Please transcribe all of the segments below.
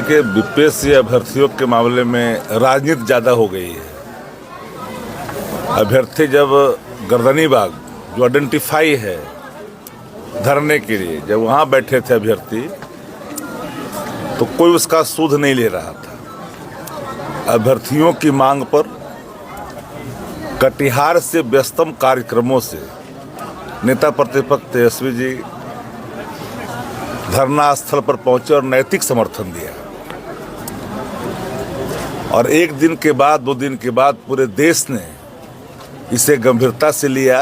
देखिए, बीपीएससी अभ्यर्थियों के मामले में राजनीति ज़्यादा हो गई है। अभ्यर्थी जब गर्दनी बाग जो आइडेंटिफाई है धरने के लिए, जब वहाँ बैठे थे अभ्यर्थी, तो कोई उसका सुध नहीं ले रहा था। अभ्यर्थियों की मांग पर कटिहार से व्यस्तम कार्यक्रमों से नेता प्रतिपक्ष तेजस्वी जी धरना स्थल पर पहुंचे और नैतिक समर्थन दिया। और एक दिन के बाद, 2 दिन के बाद पूरे देश ने इसे गंभीरता से लिया।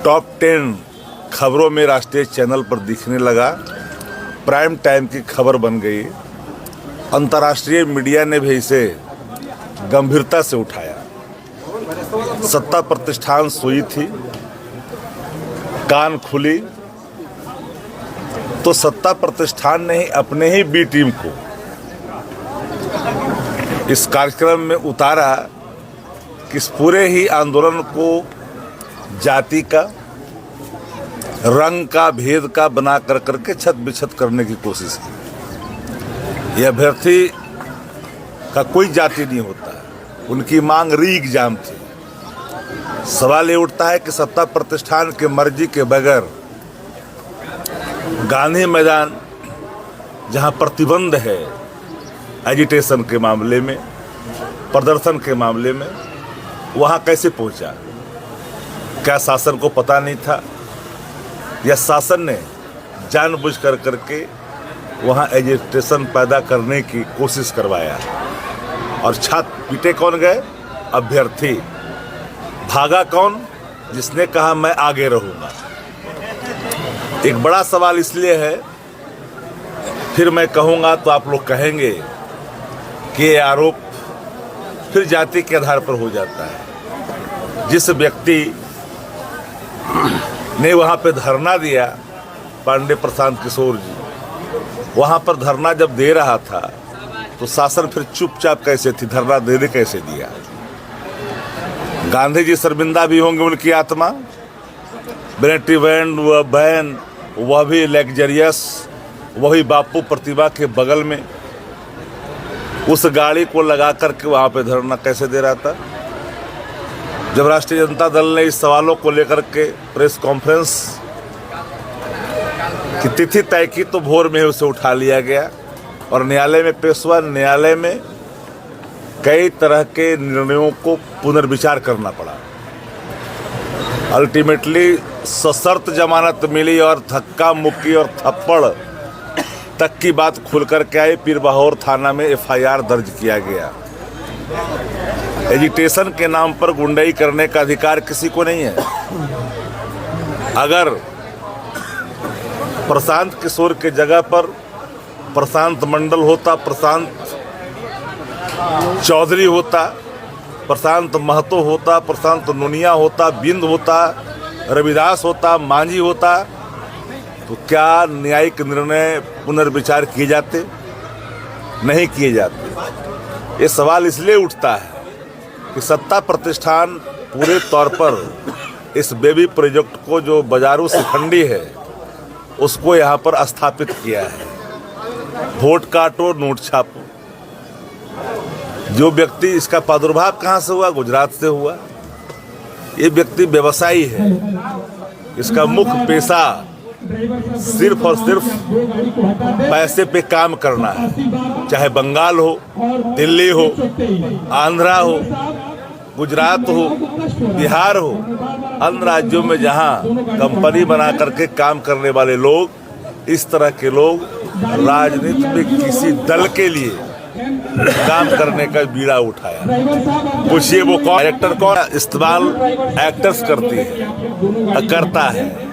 टॉप 10 खबरों में राष्ट्रीय चैनल पर दिखने लगा, प्राइम टाइम की खबर बन गई। अंतर्राष्ट्रीय मीडिया ने भी इसे गंभीरता से उठाया। सत्ता प्रतिष्ठान सोई थी, कान खुली तो सत्ता प्रतिष्ठान ने ही अपने ही बी टीम को इस कार्यक्रम में उतारा कि इस पूरे ही आंदोलन को जाति का, रंग का, भेद का बना कर करके छत बिछत करने की कोशिश की। यह अभ्यर्थी का कोई जाति नहीं होता, उनकी मांग री एग्जाम थी। सवाल ये उठता है कि सत्ता प्रतिष्ठान के मर्जी के बगैर गांधी मैदान, जहां प्रतिबंध है एजिटेशन के मामले में, प्रदर्शन के मामले में, वहां कैसे पहुंचा? क्या शासन को पता नहीं था या शासन ने जानबूझ कर करके वहां एजिटेशन पैदा करने की कोशिश करवाया? और छात्र पीटे कौन गए? अभ्यर्थी। भागा कौन? जिसने कहा मैं आगे रहूंगा। एक बड़ा सवाल इसलिए है, फिर मैं कहूंगा तो आप लोग कहेंगे कि ये आरोप फिर जाति के आधार पर हो जाता है। जिस व्यक्ति ने वहां पे धरना दिया, पांडे प्रशांत किशोर जी, वहां पर धरना जब दे रहा था तो शासन फिर चुपचाप कैसे थी? धरना देने कैसे दिया? गांधी जी शर्मिंदा भी होंगे, उनकी आत्मा। बेनेटी वैन, वह बैन, वह भी लग्जरियस, वही बापू प्रतिमा के बगल में उस गाड़ी को लगा करके वहाँ पे धरना कैसे दे रहा था? जब राष्ट्रीय जनता दल ने इस सवालों को लेकर के प्रेस कॉन्फ्रेंस की तिथि तय की तो भोर में ही उसे उठा लिया गया और न्यायालय में पेश हुआ। न्यायालय में कई तरह के निर्णयों को पुनर्विचार करना पड़ा। अल्टीमेटली सशर्त जमानत मिली और धक्का मुक्की और थप्पड़ तक की बात खुल कर के आई। पीर बहोर थाना में एफआईआर दर्ज किया गया। एजिटेशन के नाम पर गुंडाई करने का अधिकार किसी को नहीं है। अगर प्रशांत किशोर के जगह पर प्रशांत मंडल होता, प्रशांत चौधरी होता, प्रशांत महतो होता, प्रशांत नुनिया होता, बिंद होता, रविदास होता, मांझी होता, तो क्या न्यायिक निर्णय पुनर्विचार किए जाते? नहीं किए जाते। ये सवाल इसलिए उठता है कि सत्ता प्रतिष्ठान पूरे तौर पर इस बेबी प्रोजेक्ट को, जो बाजारू शिखंडी है, उसको यहाँ पर स्थापित किया है। वोट काटो, नोट छापो। जो व्यक्ति, इसका प्रादुर्भाव कहाँ से हुआ? गुजरात से हुआ। ये व्यक्ति व्यवसायी है, इसका मुख्य पेशा सिर्फ और सिर्फ पैसे पे काम करना है। चाहे बंगाल हो, दिल्ली हो, आंध्रा हो, गुजरात हो, बिहार हो, अन्य राज्यों में जहां कंपनी बना करके काम करने वाले लोग, इस तरह के लोग राजनीति में किसी दल के लिए काम करने का बीड़ा उठाया। पूछिए वो कौन? डायरेक्टर कौन? इस्तेमाल एक्टर्स करता है।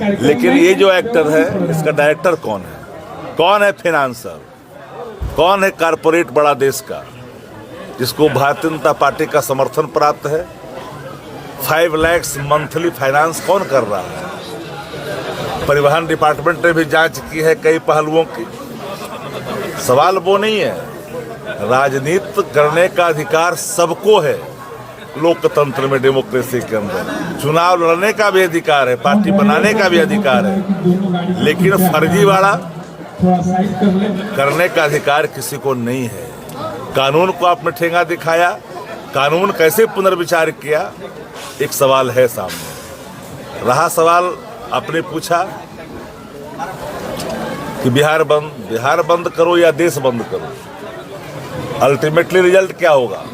लेकिन ये जो एक्टर है, इसका डायरेक्टर कौन है? कौन है फाइनेंसर? कौन है कारपोरेट बड़ा देश का, जिसको भारतीय जनता पार्टी का समर्थन प्राप्त है? 5 लाख मंथली फाइनेंस कौन कर रहा है? परिवहन डिपार्टमेंट ने भी जांच की है कई पहलुओं की। सवाल वो नहीं है। राजनीति करने का अधिकार सबको है। लोकतंत्र में, डेमोक्रेसी के अंदर चुनाव लड़ने का भी अधिकार है, पार्टी बनाने का भी अधिकार है। लेकिन फर्जीवाड़ा करने का अधिकार किसी को नहीं है। कानून को आपने ठेंगा दिखाया, कानून कैसे पुनर्विचार किया, एक सवाल है सामने। रहा सवाल आपने पूछा कि बिहार बंद करो या देश बंद करो, अल्टीमेटली रिजल्ट क्या होगा?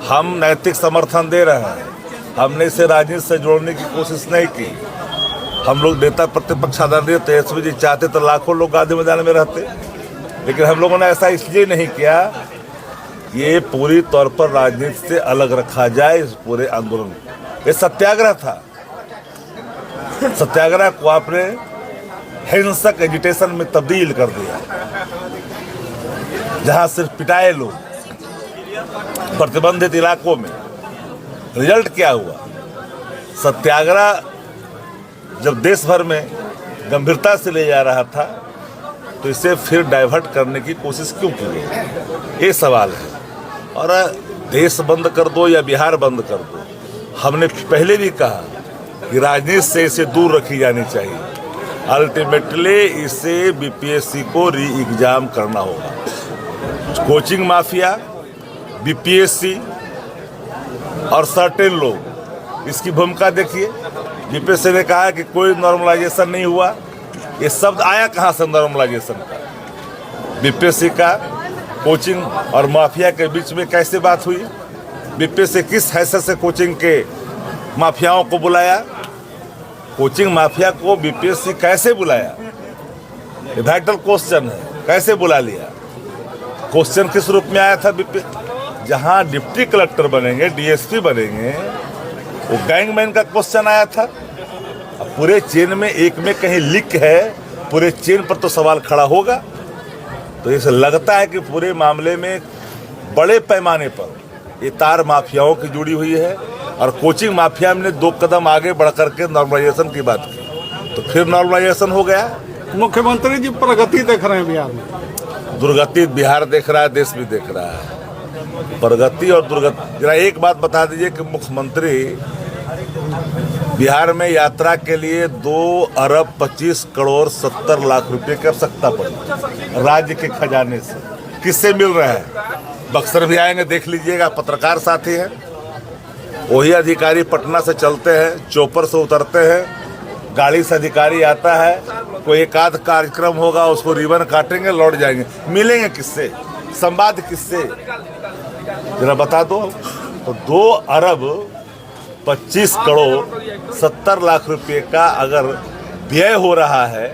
हम नैतिक समर्थन दे रहे हैं, हमने इसे राजनीति से जोड़ने की कोशिश नहीं की। हम लोग नेता प्रतिपक्ष आदरणीय तेजस्वी जी चाहते तो लाखों लोग गांधी मैदान में रहते, लेकिन हम लोगों ने ऐसा इसलिए नहीं किया, ये पूरी तौर पर राजनीति से अलग रखा जाए इस पूरे आंदोलन। ये सत्याग्रह था, सत्याग्रह को आपने हिंसक एजिटेशन में तब्दील कर दिया, जहां सिर्फ पिटाए लोग प्रतिबंधित इलाकों में। रिजल्ट क्या हुआ? सत्याग्रह जब देश भर में गंभीरता से ले जा रहा था, तो इसे फिर डाइवर्ट करने की कोशिश क्यों की गई? ये सवाल है। और देश बंद कर दो या बिहार बंद कर दो, हमने पहले भी कहा कि राजनीति से इसे दूर रखी जानी चाहिए। अल्टीमेटली इसे बीपीएससी को री एग्जाम करना होगा। कोचिंग माफिया, बीपीएससी और सर्टेन लोग, इसकी भूमिका देखिए। बीपीएससी ने कहा कि कोई नॉर्मलाइजेशन नहीं हुआ। ये शब्द आया कहाँ से नॉर्मलाइजेशन का? बीपीएससी का कोचिंग और माफिया के बीच में कैसे बात हुई? बीपीएससी किस हैसियत से कोचिंग के माफियाओं को बुलाया? कोचिंग माफिया को बीपीएससी कैसे बुलाया? ये वाइटल क्वेश्चन है, कैसे बुला लिया? क्वेश्चन किस रूप में आया था? जहां डिप्टी कलेक्टर बनेंगे, डीएसपी बनेंगे, वो गैंगमैन का क्वेश्चन आया था। अब पूरे चेन में एक में कहीं लीक है, पूरे चेन पर तो सवाल खड़ा होगा। तो इसे लगता है कि पूरे मामले में बड़े पैमाने पर ये तार माफियाओं की जुड़ी हुई है, और कोचिंग माफिया ने 2 कदम आगे बढ़ करके नॉर्मलाइजेशन की बात की, तो फिर नॉर्मलाइजेशन हो गया। मुख्यमंत्री जी प्रगति देख रहे हैं बिहार में। दुर्गति बिहार देख रहा है, देश भी देख रहा है। प्रगति और दुर्गति, जरा एक बात बता दीजिए कि मुख्यमंत्री बिहार में यात्रा के लिए 2 अरब 25 करोड़ 70 लाख रुपए की आवश्यकता पड़ी राज्य के खजाने से। किससे मिल रहा है? बक्सर भी आएंगे, देख लीजिएगा, पत्रकार साथी हैं। वही अधिकारी पटना से चलते हैं, चौपर से उतरते हैं, गाड़ी से अधिकारी आता है, कोई एक आध कार्यक्रम होगा, उसको रिबन काटेंगे, लौट जाएंगे। मिलेंगे किससे? संवाद किससे? जरा बता दो। तो 2 अरब 25 करोड़ 70 लाख रुपए का अगर व्यय हो रहा है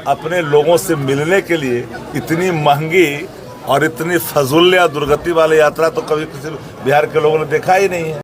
अपने लोगों से मिलने के लिए, इतनी महंगी और इतनी फजूल या दुर्गति वाली यात्रा तो कभी किसी बिहार के लोगों ने देखा ही नहीं है।